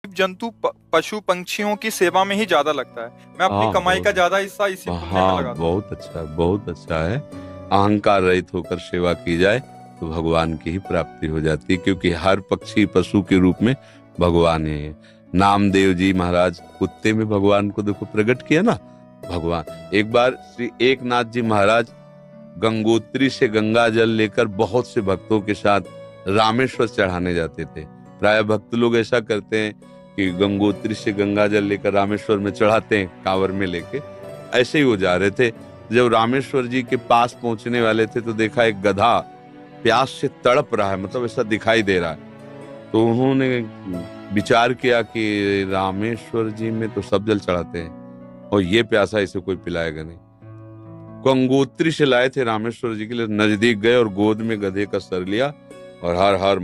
जंतु पशु पंछियों की सेवा में ही ज्यादा लगता है। मैं अपनी हाँ कमाई का बहुत। ज्यादा हिस्सा इसी पुण्य में हाँ लगाता हूँ। बहुत अच्छा, बहुत अच्छा है। अहंकार रहित होकर सेवा की जाए तो भगवान की ही प्राप्ति हो जाती है, क्योंकि हर पक्षी पशु के रूप में भगवान ही है। नामदेव जी महाराज कुत्ते में भगवान को देखो प्रकट किया ना। भगवान एक बार श्री एकनाथ जी महाराज गंगोत्री से गंगा जल लेकर बहुत से भक्तों के साथ रामेश्वर चढ़ाने जाते थे। प्राय भक्त लोग ऐसा करते हैं कि गंगोत्री से गंगा जल लेकर रामेश्वर में चढ़ाते हैं कांवर में लेके। ऐसे ही वो जा रहे थे। जब रामेश्वर जी के पास पहुंचने वाले थे तो देखा एक गधा प्यास से तड़प रहा है, मतलब ऐसा दिखाई दे रहा है। तो उन्होंने विचार किया कि रामेश्वर जी में तो सब जल चढ़ाते हैं और ये प्यासा इसे कोई पिलाएगा नहीं। गंगोत्री से लाए थे रामेश्वर जी के लिए, नजदीक गए और गोद में गधे का सर लिया और हर हर